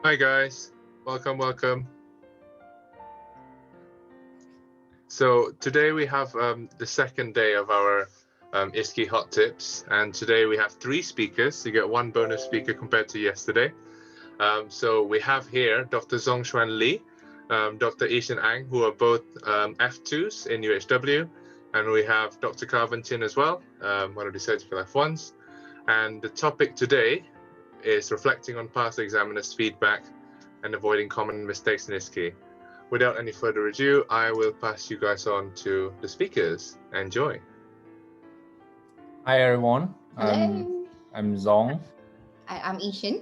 Hi guys, welcome. So today we have the second day of our ISKI Hot Tips, and today we have 3 speakers. You get 1 bonus speaker compared to yesterday. So we have here Dr. Zhongshuan Li, Dr. Ishan Ang, who are both F2s in UHW, and we have Dr. Calvin Chin as well, one of the certifical F1s. And the topic today is reflecting on past examiners' feedback and avoiding common mistakes in ISKI. Without any further ado, I will pass you guys on to the speakers. Enjoy. Hi everyone. Hello. I'm Zong. I'm Ishan.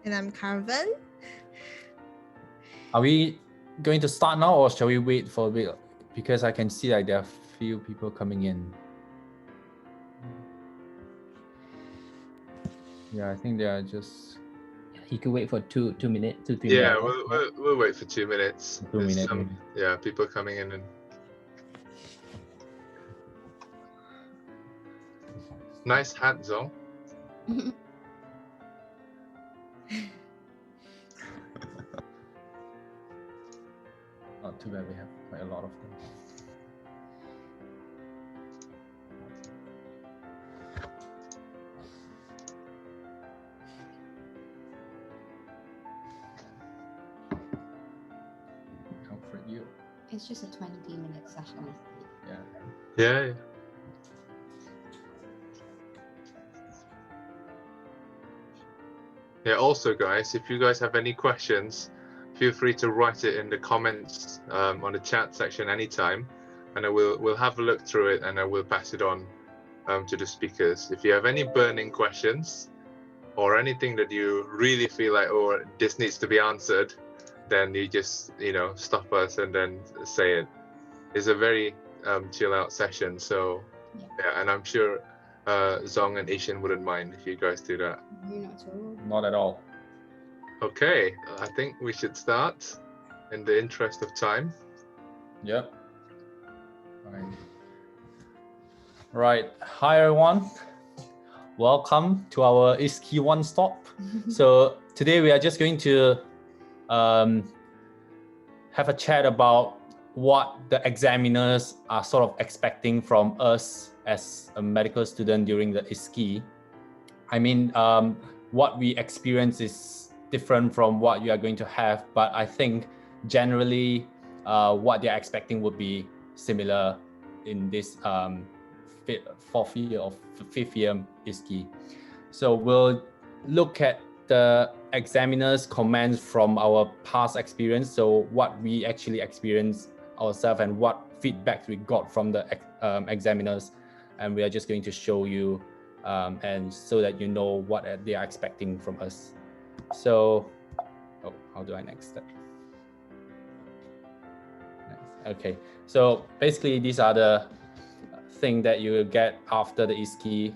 And I'm Carven. Are we going to start now or shall we wait for a bit? Because I can see like there are few people coming in. Yeah, I think they are just. He could wait for two minutes, 2-3 minutes. Yeah, we'll wait for 2 minutes. 2 minutes. Yeah, people coming in and. Nice hat, Zong. Not too bad. We have quite a lot of them. Comfort you. It's just a 20-minute session. Yeah. Yeah. Yeah, also guys, if you guys have any questions, feel free to write it in the comments on the chat section anytime, and we'll have a look through it and I will pass it on to the speakers. If you have any burning questions or anything that you really feel like, oh, this needs to be answered, then you just, stop us and then say it. It's a very chill out session, so yeah, and I'm sure Zong and Ishan wouldn't mind if you guys do that. Not at all. Okay, I think we should start in the interest of time. Yep. Fine. Right. Hi everyone. Welcome to our ISKI One Stop. So today we are just going to have a chat about what the examiners are sort of expecting from us as a medical student during the ISKI. I mean, what we experience is different from what you are going to have, but I think generally what they're expecting would be similar in this 4th year or 5th year ISKI. So we'll look at the examiners' comments from our past experience, so what we actually experienced ourselves and what feedback we got from the examiners, and we are just going to show you and so that you know what they are expecting from us. So, how do I next step? Okay, so basically these are the things that you will get after the ISKI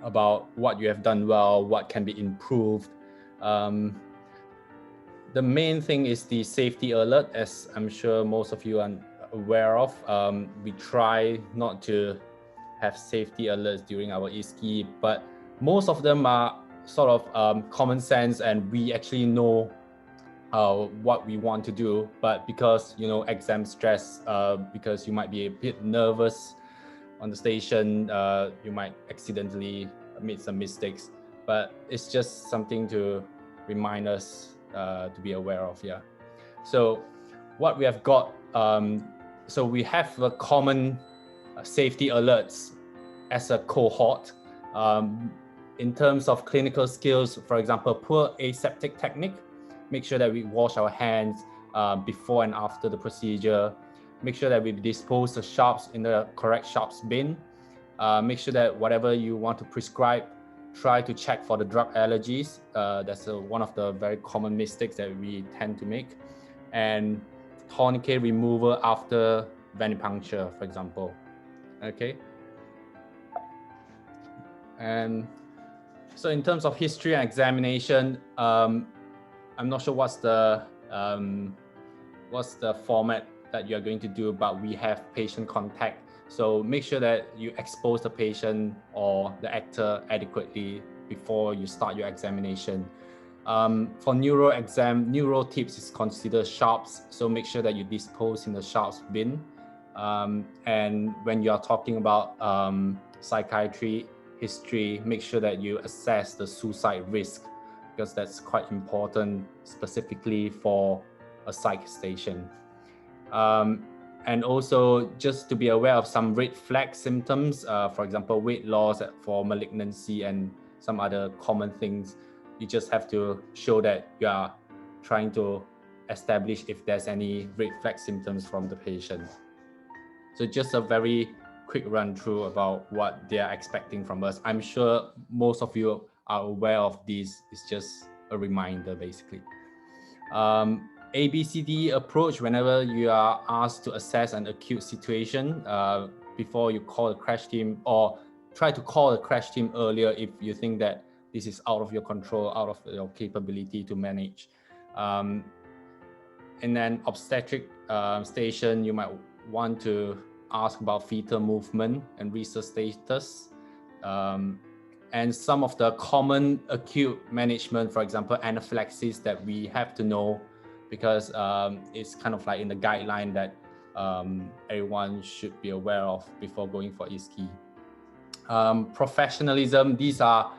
about what you have done well, what can be improved. The main thing is the safety alert, as I'm sure most of you are aware of. We try not to have safety alerts during our ISKI, but most of them are sort of common sense and we actually know what we want to do, but because exam stress, because you might be a bit nervous on the station, you might accidentally make some mistakes, but it's just something to remind us to be aware of. Yeah, so what we have got, so we have the common safety alerts as a cohort. In terms of clinical skills, for example, poor aseptic technique, make sure that we wash our hands before and after the procedure. Make sure that we dispose the sharps in the correct sharps bin. Make sure that whatever you want to prescribe, try to check for the drug allergies. That's one of the very common mistakes that we tend to make. And tourniquet removal after venipuncture, for example. Okay. And so in terms of history and examination, I'm not sure what's the format that you're going to do, but we have patient contact. So make sure that you expose the patient or the actor adequately before you start your examination. For neuro exam, neuro tips is considered sharps, so make sure that you dispose in the sharps bin. And when you are talking about psychiatry, history, make sure that you assess the suicide risk, because that's quite important specifically for a psych station. And also just to be aware of some red flag symptoms, for example, weight loss for malignancy and some other common things. You just have to show that you are trying to establish if there's any red flag symptoms from the patient. So just a very quick run through about what they are expecting from us. I'm sure most of you are aware of these. It's just a reminder, basically. ABCD approach, whenever you are asked to assess an acute situation, before you call the crash team, or try to call the crash team earlier if you think that this is out of your control, out of your capability to manage. And then obstetric station, you might want to ask about fetal movement and resuscitators. And some of the common acute management, for example, anaphylaxis, that we have to know, because it's kind of like in the guideline that everyone should be aware of before going for ISKI. Professionalism, these are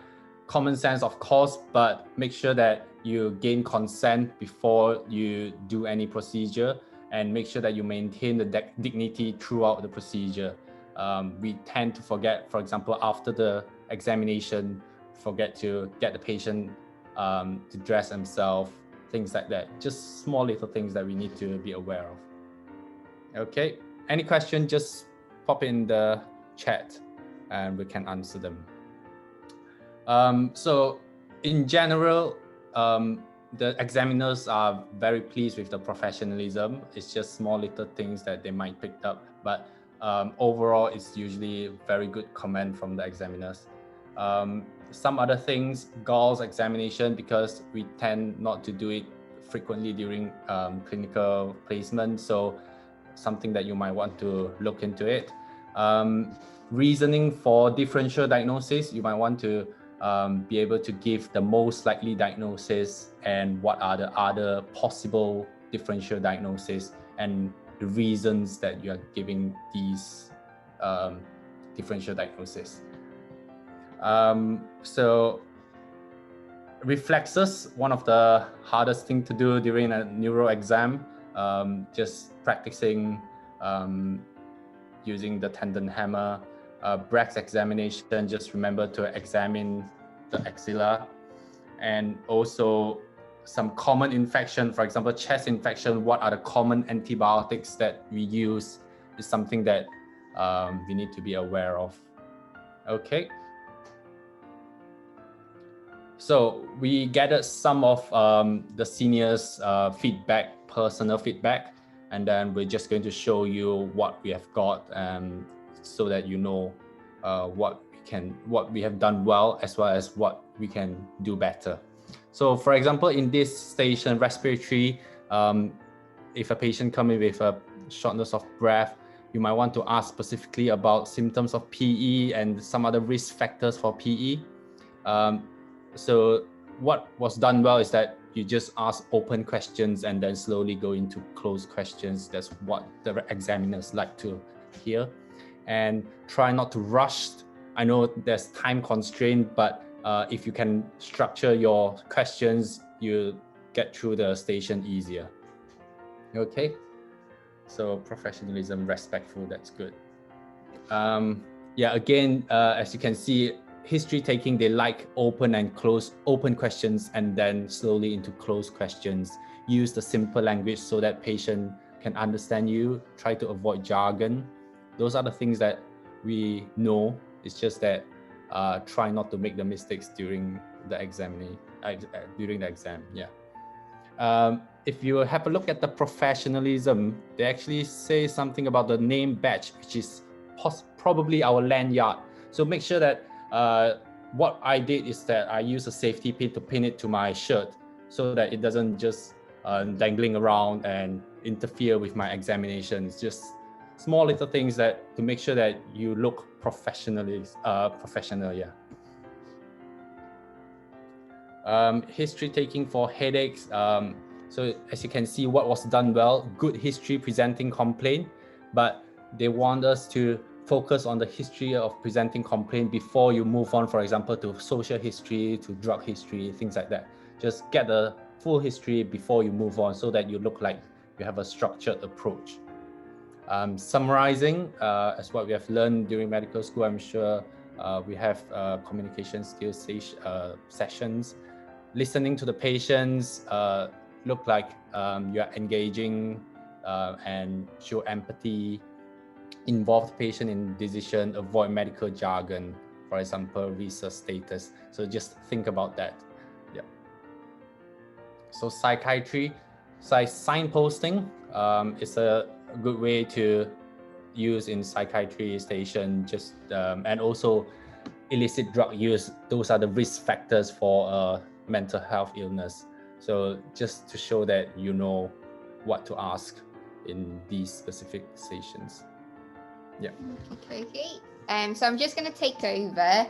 common sense, of course, but make sure that you gain consent before you do any procedure, and make sure that you maintain the dignity throughout the procedure. We tend to forget, for example, after the examination, forget to get the patient to dress themselves, things like that. Just small little things that we need to be aware of. Okay, any question, just pop in the chat and we can answer them. So in general, the examiners are very pleased with the professionalism. It's just small little things that they might pick up, but overall, it's usually very good comment from the examiners. Some other things, GALS examination, because we tend not to do it frequently during clinical placement, so something that you might want to look into it. Reasoning for differential diagnosis, you might want to be able to give the most likely diagnosis and what are the other possible differential diagnoses and the reasons that you are giving these differential diagnoses. So reflexes, one of the hardest thing to do during a neuro exam, just practicing using the tendon hammer. Brack's examination, just remember to examine the axilla. And also some common infection, for example, chest infection, what are the common antibiotics that we use is something that we need to be aware of. Okay. So we gathered some of the seniors' feedback, personal feedback, and then we're just going to show you what we have got, so that you know what we have done well, as well as what we can do better. So for example, in this station, respiratory, if a patient comes in with a shortness of breath, you might want to ask specifically about symptoms of PE and some other risk factors for PE. So what was done well is that you just ask open questions and then slowly go into closed questions. That's what the examiners like to hear. And try not to rush. I know there's time constraint, but if you can structure your questions, you get through the station easier. Okay, so professionalism, respectful, that's good. Yeah, again, as you can see, history taking, they like open and close, open questions and then slowly into closed questions. Use the simple language so that patient can understand you. Try to avoid jargon. Those are the things that we know. It's just that try not to make the mistakes during the exam. Yeah. If you have a look at the professionalism, they actually say something about the name badge, which is probably our lanyard. So make sure that what I did is that I use a safety pin to pin it to my shirt so that it doesn't just dangling around and interfere with my examination. It's just small little things that to make sure that you look professional. Yeah. History taking for headaches. So as you can see, what was done well, good history presenting complaint, but they want us to focus on the history of presenting complaint before you move on, for example, to social history, to drug history, things like that. Just get the full history before you move on so that you look like you have a structured approach. Summarizing, as what we have learned during medical school, I'm sure we have communication skills sessions. Listening to the patients, look like you're engaging and show empathy, involve the patient in decision, avoid medical jargon, for example, research status. So just think about that. Yeah. So psychiatry, signposting is a good way to use in psychiatry station, just and also illicit drug use. Those are the risk factors for mental health illness. So just to show that you know what to ask in these specific sessions. Yeah. Okay. So I'm just going to take over,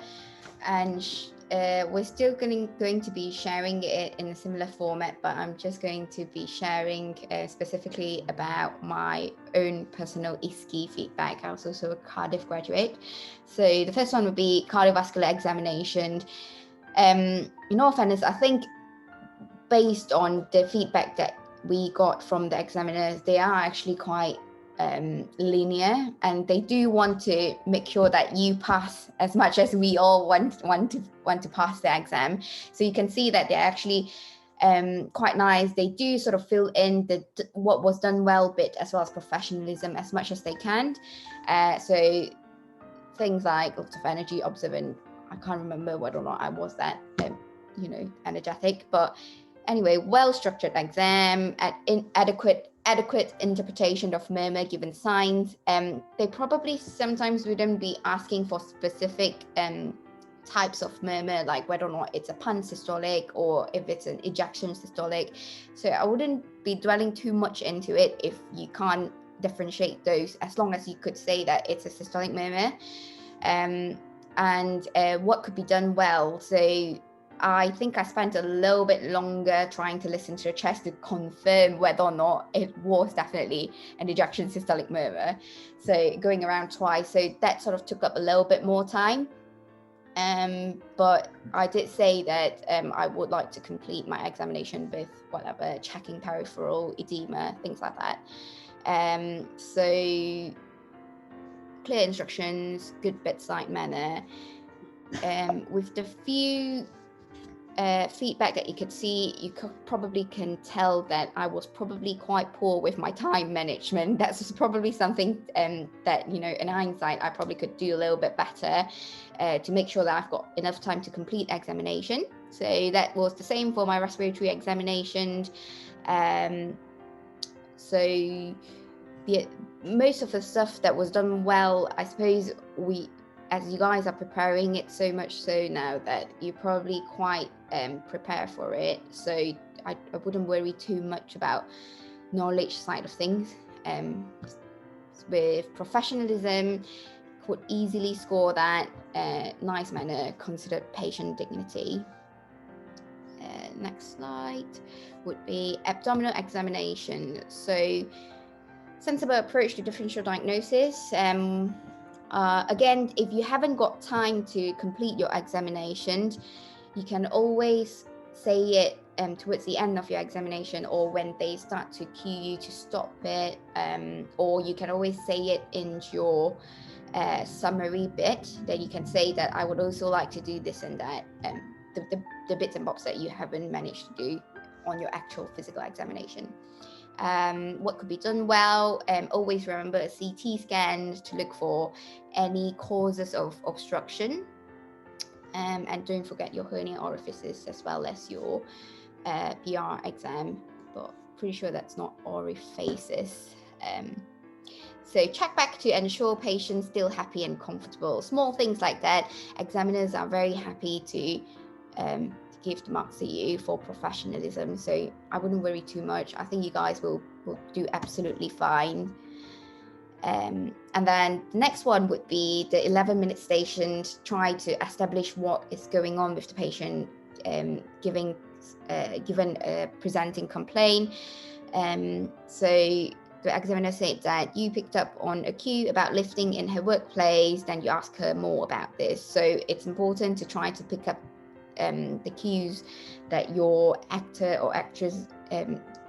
and we're still going to be sharing it in a similar format, but I'm just going to be sharing specifically about my own personal ISKI feedback. I was also a Cardiff graduate. So the first one would be cardiovascular examination. In all fairness, I think based on the feedback that we got from the examiners, they are actually quite linear, and they do want to make sure that you pass as much as we all want to pass the exam. So you can see that they're actually quite nice. They do sort of fill in what was done well bit, as well as professionalism as much as they can. So things like lots of energy, observant. I can't remember whether or not I was that energetic, but anyway, well-structured exam, adequate interpretation of murmur given signs. They probably sometimes wouldn't be asking for specific types of murmur, like whether or not it's a pansystolic or if it's an ejection systolic. So I wouldn't be dwelling too much into it if you can't differentiate those, as long as you could say that it's a systolic murmur. And what could be done well. So I think I spent a little bit longer trying to listen to the chest to confirm whether or not it was definitely an ejection systolic murmur. So going around twice, so that sort of took up a little bit more time. But I did say that I would like to complete my examination with whatever, checking peripheral edema, things like that. So clear instructions, good bedside manner. With the few feedback that you could see, you probably can tell that I was probably quite poor with my time management. That's probably something that, in hindsight, I probably could do a little bit better to make sure that I've got enough time to complete examination. So that was the same for my respiratory examination. So most of the stuff that was done well, I suppose as you guys are preparing it so much so now that you're probably quite prepared for it. So I wouldn't worry too much about knowledge side of things. With professionalism, could easily score that. Nice manner, considered patient dignity. Next slide would be abdominal examination. So sensible approach to differential diagnosis. Again, if you haven't got time to complete your examination, you can always say it towards the end of your examination, or when they start to cue you to stop it, or you can always say it in your summary bit. That you can say that I would also like to do this and that, the bits and bobs that you haven't managed to do on your actual physical examination. What could be done well? Always remember a CT scan to look for any causes of obstruction, and don't forget your hernia orifices as well as your PR exam, but pretty sure that's not orifices. So check back to ensure patients still happy and comfortable. Small things like that. Examiners are very happy to give the marks to you for professionalism, so I wouldn't worry too much. I think you guys will do absolutely fine. And then the next one would be the 11-minute station. Try to establish what is going on with the patient. given presenting complaint. So the examiner said that you picked up on a cue about lifting in her workplace, then you ask her more about this. So it's important to try to pick up the cues that your actor or actress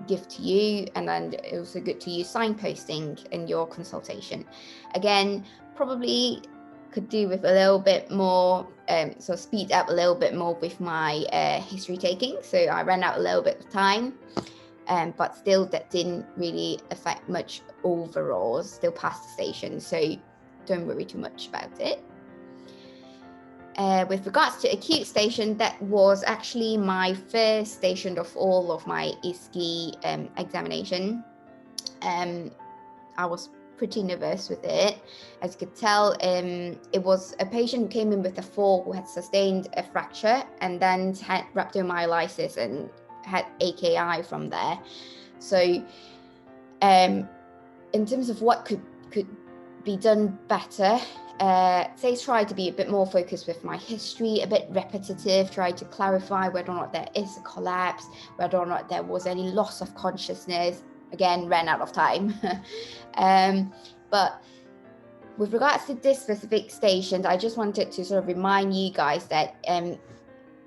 give to you, and then also good to use signposting in your consultation. Again, probably could do with a little bit more, so speed up a little bit more with my history taking. So I ran out a little bit of time, but still that didn't really affect much overall, still passed the station. So don't worry too much about it. With regards to acute station, that was actually my first station of all of my ISCI examination. I was pretty nervous with it. As you could tell, it was a patient who came in with a fall who had sustained a fracture and then had rhabdomyolysis and had AKI from there. So in terms of what could be done better, say try to be a bit more focused with my history, a bit repetitive, try to clarify whether or not there is a collapse, whether or not there was any loss of consciousness. Again, ran out of time. But with regards to this specific station, I just wanted to sort of remind you guys that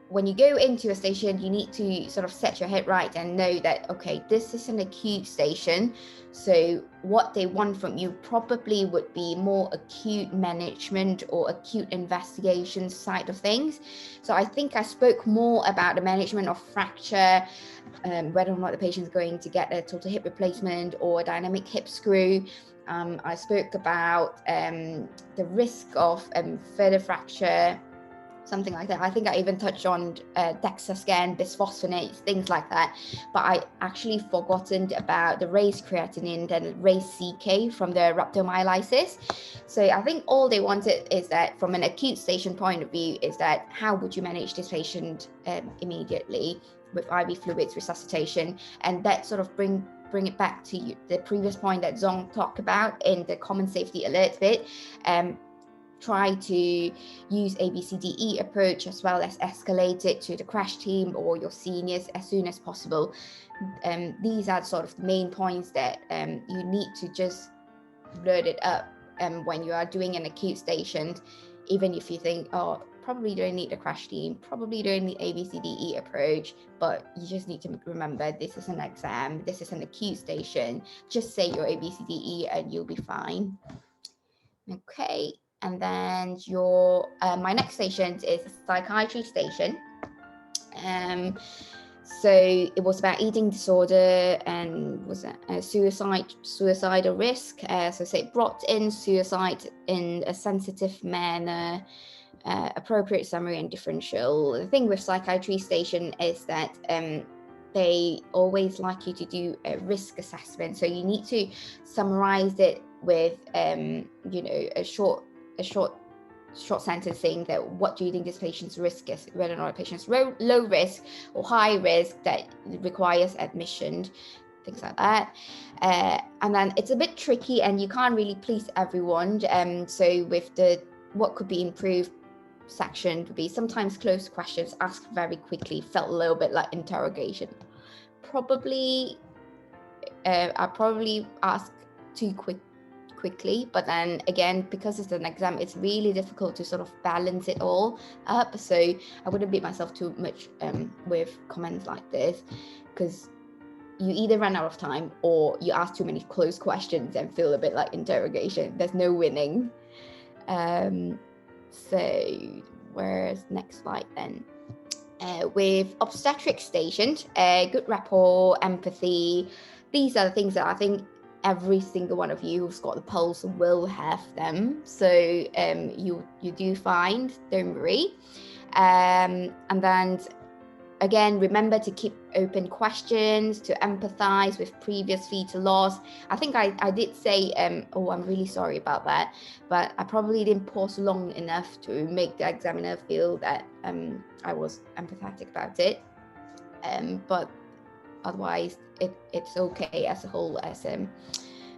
when you go into a station, you need to sort of set your head right and know that, okay, this is an acute station. So what they want from you probably would be more acute management or acute investigation side of things. So I think I spoke more about the management of fracture, whether or not the patient's going to get a total hip replacement or a dynamic hip screw. I spoke about the risk of further fracture, something like that. I think I even touched on DEXA scan, bisphosphonates, things like that. But I actually forgotten about the raised creatinine and raised CK from the rhabdomyolysis. So I think all they wanted is that from an acute station point of view is that how would you manage this patient immediately with IV fluids resuscitation, and that sort of bring it back to you, the previous point that Zong talked about in the common safety alert bit. Try to use ABCDE approach as well as escalate it to the crash team or your seniors as soon as possible. These are sort of the main points that you need to just load it up when you are doing an acute station, even if you think, oh, probably don't need a crash team, probably don't need ABCDE approach, but you just need to remember this is an exam, this is an acute station. Just say your ABCDE and you'll be fine. Okay. And then your my next station is a psychiatry station. So it was about eating disorder and was a suicidal risk. So say brought in suicide in a sensitive manner, appropriate summary and differential. The thing with psychiatry station is that they always like you to do a risk assessment. So you need to summarize it with a short sentence saying that what do you think this patient's risk is, whether or not a patient's low risk or high risk that requires admission, things like that. And then it's a bit tricky and you can't really please everyone. So with the what could be improved section would be sometimes closed questions asked very quickly, felt a little bit like interrogation. I probably asked too quickly, but then again, because it's an exam, it's really difficult to sort of balance it all up. So I wouldn't beat myself too much with comments like this, because you either run out of time or you ask too many closed questions and feel a bit like interrogation. There's no winning. So where's next slide then? With obstetric station, good rapport, empathy, these are the things that I think every single one of you who's got the pulse will have them. So you do find, don't worry. And then again, remember to keep open questions, to empathize with previous fetal loss. I think I did say, oh, I'm really sorry about that, but I probably didn't pause long enough to make the examiner feel that I was empathetic about it. But otherwise, it's okay as a whole, as a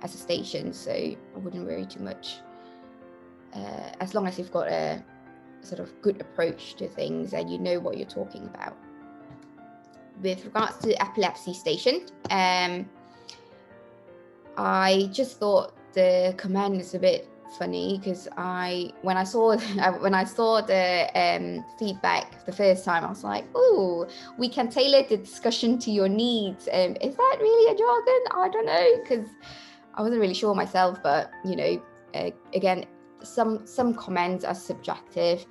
station. So I wouldn't worry too much. As long as you've got a sort of good approach to things and you know what you're talking about. With regards to epilepsy station, I just thought the command is a bit funny because when I saw the feedback the first time, I was like, oh, we can tailor the discussion to your needs. Is that really a jargon? I don't know, because I wasn't really sure myself, but you know, again, some comments are subjective.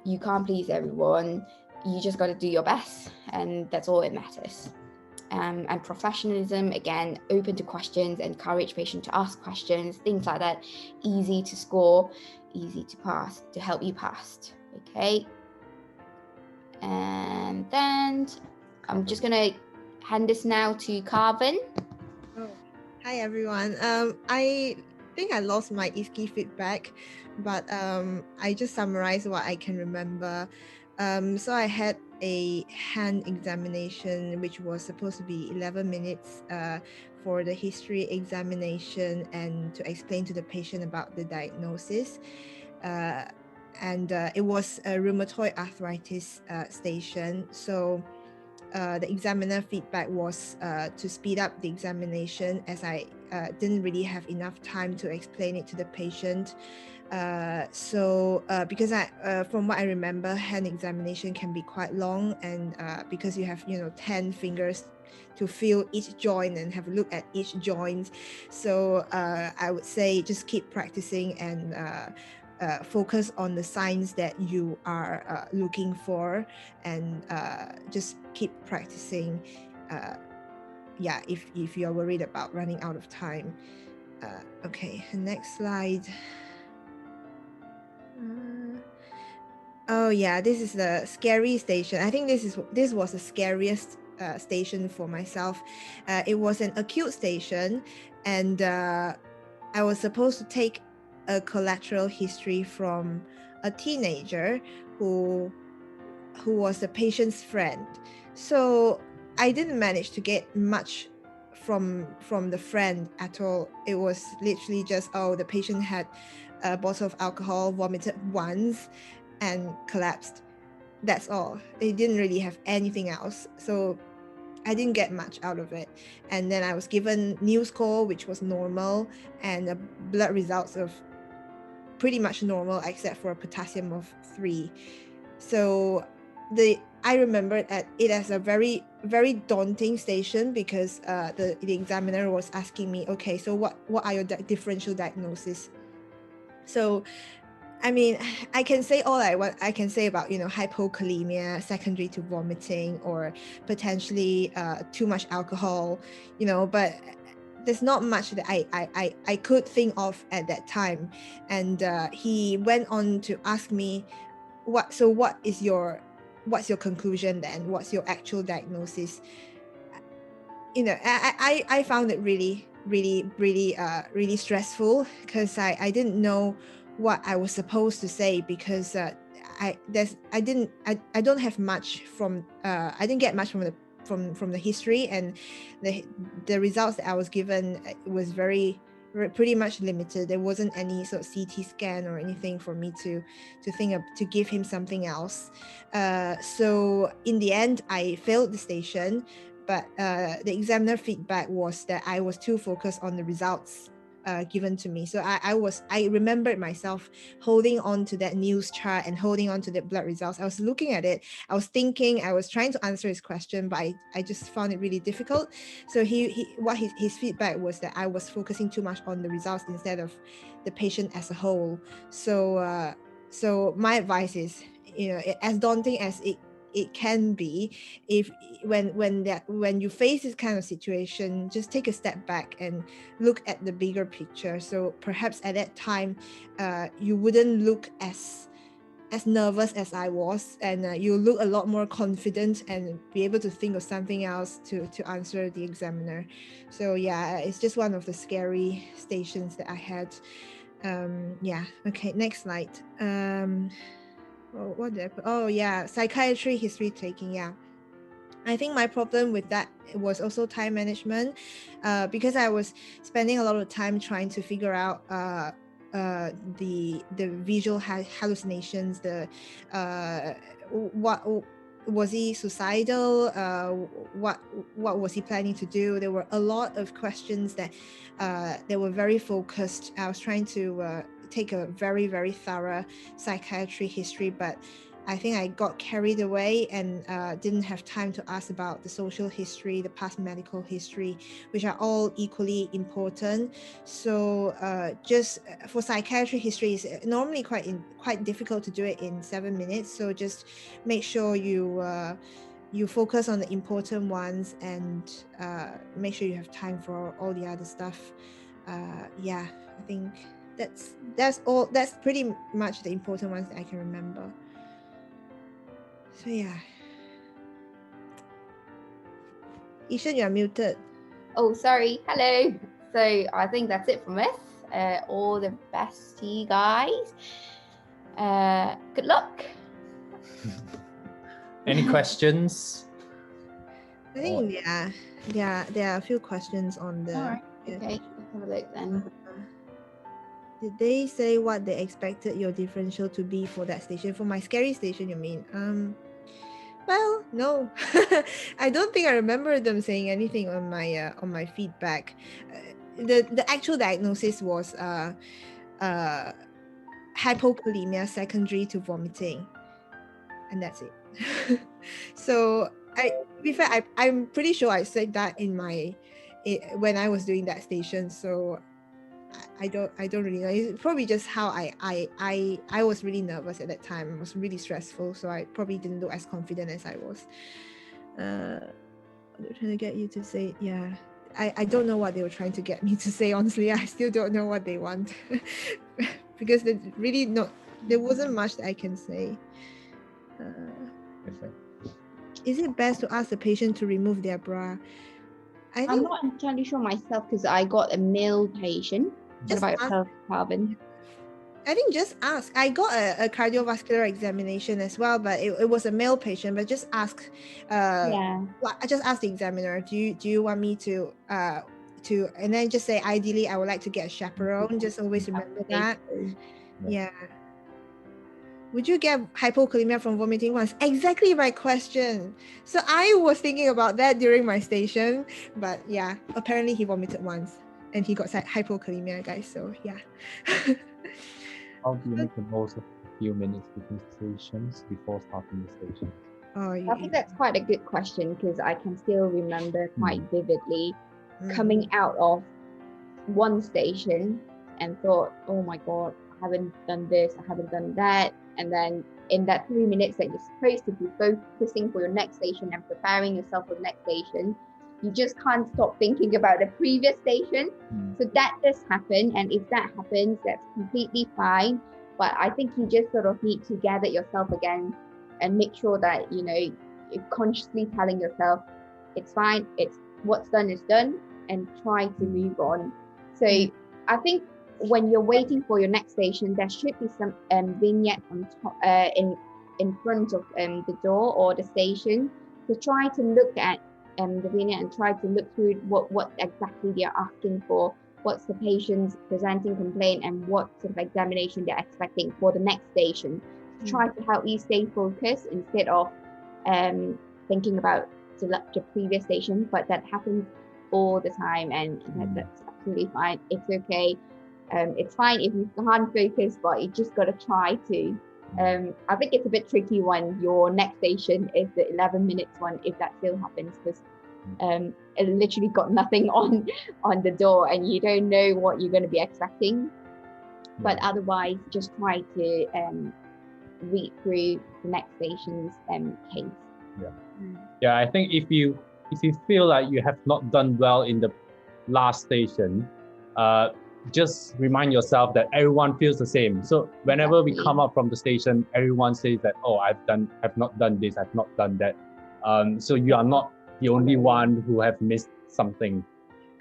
You can't please everyone. You just got to do your best, and that's all that matters. And professionalism, again, open to questions, encourage patients to ask questions, things like that. Easy to score, easy to pass, to help you pass. Okay. And then I'm just gonna hand this now to Carvin. Oh, hi everyone. I think I lost my ISKI feedback, but I just summarized what I can remember. So I had a hand examination, which was supposed to be 11 minutes for the history examination and to explain to the patient about the diagnosis. And it was a rheumatoid arthritis station. So the examiner feedback was to speed up the examination, as I didn't really have enough time to explain it to the patient. Because from what I remember, hand examination can be quite long, and because you have 10 fingers to feel each joint and have a look at each joint, so I would say just keep practicing and focus on the signs that you are looking for, and just keep practicing. If you're worried about running out of time. Okay, next slide. Oh yeah, this is the scary station. I think this was the scariest station for myself. It was an acute station, and I was supposed to take a collateral history from a teenager who was the patient's friend. So I didn't manage to get much from the friend at all. It was literally just, the patient had a bottle of alcohol, vomited once, and collapsed. That's all. They didn't really have anything else. So I didn't get much out of it. And then I was given news score, which was normal, and blood results of pretty much normal except for a potassium of 3. So I remembered it as a very, very daunting station, because the examiner was asking me, okay, so what are your differential diagnoses? So I mean, I can say all I can say about hypokalemia secondary to vomiting, or potentially too much alcohol, but there's not much that I could think of at that time. And he went on to ask me, what's your conclusion then? What's your actual diagnosis? I found it really stressful, because I didn't know what I was supposed to say, because I don't have much from I didn't get much from the history, and the results that I was given was pretty much limited. There wasn't any sort of CT scan or anything for me to think of to give him something else. So in the end, I failed the station, but the examiner feedback was that I was too focused on the results given to me. So I remembered myself holding on to that news chart and holding on to the blood results. I was looking at it, I was thinking, I was trying to answer his question, but I just found it really difficult. So his feedback was that I was focusing too much on the results instead of the patient as a whole. So my advice is, as daunting as it can be, when you face this kind of situation, just take a step back and look at the bigger picture. So perhaps at that time you wouldn't look as nervous as I was, and you look a lot more confident and be able to think of something else to answer the examiner. So yeah, it's just one of the scary stations that I had. Okay, next slide. What did I put? Oh yeah, psychiatry history taking. Yeah, I think my problem with that was also time management, because I was spending a lot of time trying to figure out the visual hallucinations, the what was he suicidal, what was he planning to do. There were a lot of questions that they were very focused. I was trying to take a very, very thorough psychiatry history, but I think I got carried away and didn't have time to ask about the social history, the past medical history, which are all equally important. So just for psychiatry history, it's normally quite difficult to do it in 7 minutes. So just make sure you focus on the important ones and make sure you have time for all the other stuff. Yeah, I think that's all. That's pretty much the important ones that I can remember. So yeah. Ishan, you're muted. Oh, sorry. Hello. So I think that's it from us. All the best to you guys. Good luck. Any questions? I think there are a few questions on the. All right. Okay. Let's have a look then. Did they say what they expected your differential to be for that station? For my scary station, you mean? Well, no. I don't think I remember them saying anything on my feedback. The actual diagnosis was hypokalemia secondary to vomiting, and that's it. So I'm pretty sure I said that when I was doing that station. So I don't really know. It's probably just how I was really nervous at that time. It was really stressful, so I probably didn't look as confident as I was. They're trying to get you to say, yeah. I don't know what they were trying to get me to say. Honestly, I still don't know what they want because there wasn't much that I can say. Is it best to ask the patient to remove their bra? I'm not entirely sure myself because I got a male patient. What about yourself, Calvin? I think just ask. I got a cardiovascular examination as well, but it was a male patient. But just ask. I just asked the examiner, do you want me to and then just say ideally I would like to get a chaperone. Just always remember that. Yeah. Would you get hypokalemia from vomiting once? Exactly my question. So I was thinking about that during my station, but yeah, apparently he vomited once and he got hypokalemia, guys. So yeah. How do you make the most of a few minutes between stations before starting the station? I think that's quite a good question because I can still remember quite vividly coming out of one station and thought, oh my God, I haven't done this, I haven't done that. And then in that 3 minutes that you're supposed to be focusing for your next station and preparing yourself for the next station, you just can't stop thinking about the previous station. So that does happen. And if that happens, that's completely fine. But I think you just sort of need to gather yourself again and make sure that, you're consciously telling yourself, it's fine, it's what's done is done, and try to move on. So I think when you're waiting for your next station, there should be some vignette on top, in front of the door or the station. So try to look at the vignette and try to look through what exactly they are asking for, what's the patient's presenting complaint, and what sort of examination they're expecting for the next station. So try to help you stay focused instead of thinking about the previous station. But that happens all the time, and that's absolutely fine. It's okay. It's fine if you can't focus, but you just got to try to. I think it's a bit tricky when your next station is the 11 minutes one, if that still happens, because it literally got nothing on the door and you don't know what you're going to be expecting. But otherwise, just try to read through the next station's case. Yeah, I think if you feel like you have not done well in the last station, just remind yourself that everyone feels the same. So whenever we come up from the station, everyone says that, oh, I've not done this, I've not done that. So you are not the only one who have missed something.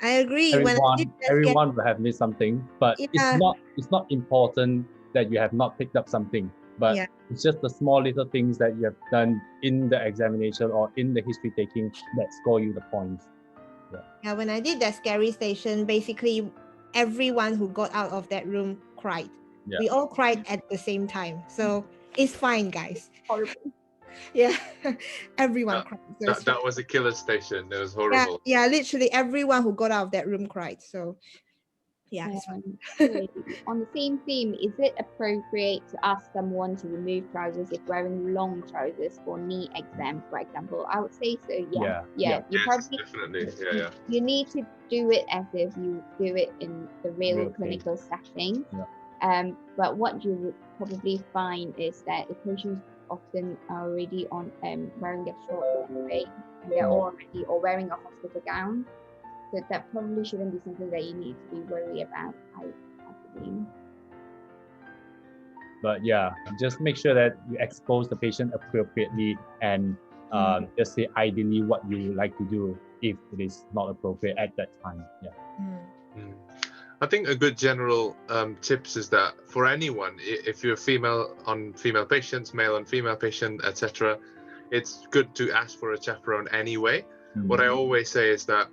I agree. Everyone will have missed something, but it's not important that you have not picked up something. But it's just the small little things that you have done in the examination or in the history taking that score you the points. Yeah, when I did that scary station, basically everyone who got out of that room cried. Yeah. We all cried at the same time. So it's fine, guys. Horrible. Yeah, everyone cried. So it's That was a killer station. It was yeah, horrible. yeah, literally everyone who got out of that room cried. So yeah, it's fine. So, on the same theme, is it appropriate to ask someone to remove trousers if wearing long trousers for knee exam, for example? I would say so. Yeah. Yeah. You Yes, probably definitely. Yeah. you need to do it as if you do it in the real Real clinical setting. Yeah. But what you would probably find is that the patients often are already on wearing their shorts anyway, and they're already or wearing a hospital gown. So that probably shouldn't be something that you need to be worried about, I believe. But yeah, just make sure that you expose the patient appropriately and just say ideally what you would like to do if it is not appropriate at that time. Yeah. Mm. I think a good general tips is that for anyone, if you're female on female patients, male on female patient, etc., it's good to ask for a chaperone anyway. What I always say is that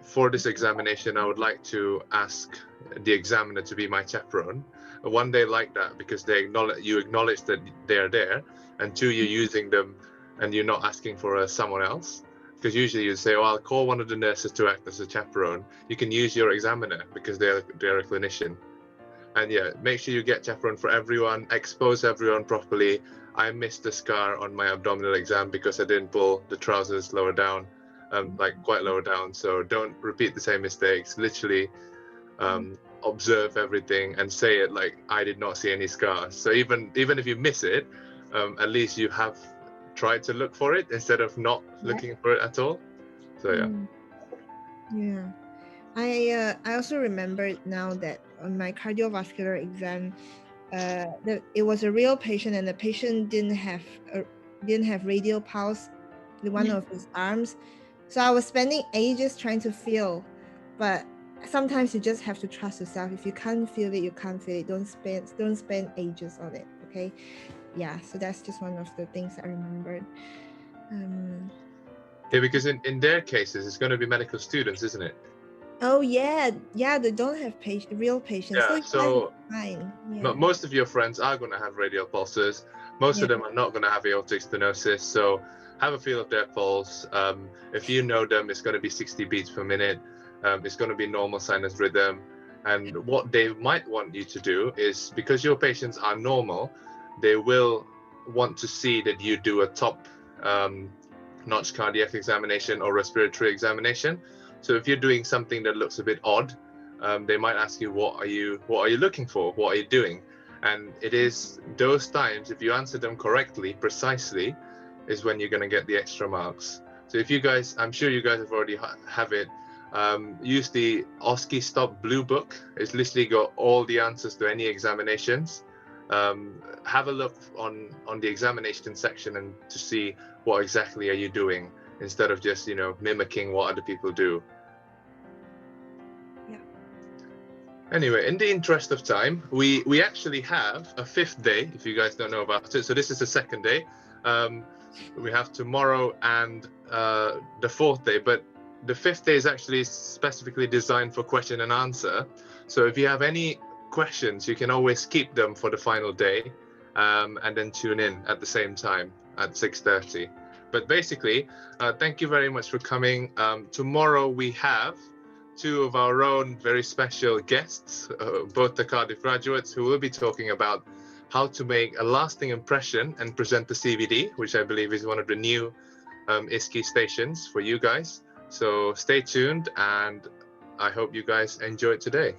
for this examination, I would like to ask the examiner to be my chaperone. One, they like that because you acknowledge that they're there, and two, you're using them and you're not asking for someone else. Because usually you say, "Oh, I'll call one of the nurses to act as a chaperone." You can use your examiner because they're a clinician. And yeah, make sure you get chaperone for everyone, expose everyone properly. I missed the scar on my abdominal exam because I didn't pull the trousers lower down, like quite lower down. So don't repeat the same mistakes. Literally observe everything and say it like, I did not see any scars. So even if you miss it, at least you have tried to look for it instead of not looking for it at all. So yeah. Yeah. I also remembered now that on my cardiovascular exam, it was a real patient, and the patient didn't have radial pulse in one of his arms. So I was spending ages trying to feel, but sometimes you just have to trust yourself. If you can't feel it, you can't feel it. Don't spend ages on it. Okay. Yeah. So that's just one of the things I remembered. Yeah, because in their cases, it's going to be medical students, isn't it? Oh yeah, they don't have real patients. Yeah, so fine. Yeah. most of your friends are going to have radial pulses. Most of them are not going to have aortic stenosis. So have a feel of their pulse. If you know them, it's going to be 60 beats per minute. It's going to be normal sinus rhythm. And what they might want you to do is, because your patients are normal, they will want to see that you do a top notch cardiac examination or respiratory examination. So if you're doing something that looks a bit odd, they might ask you, what are you looking for? What are you doing? And it is those times, if you answer them correctly, precisely, is when you're going to get the extra marks. So if you guys, I'm sure you guys have already have it, use the OSCE Stop Blue Book. It's literally got all the answers to any examinations. Have a look on the examination section and to see what exactly are you doing, instead of just mimicking what other people do. Yeah. Anyway, in the interest of time, we actually have a fifth day, if you guys don't know about it. So this is the second day. We have tomorrow and the fourth day, but the fifth day is actually specifically designed for question and answer. So if you have any questions, you can always keep them for the final day, and then tune in at the same time at 6:30. But basically, thank you very much for coming. Tomorrow we have two of our own very special guests, both the Cardiff graduates, who will be talking about how to make a lasting impression and present the CVD, which I believe is one of the new ISCI stations for you guys. So stay tuned, and I hope you guys enjoyed today.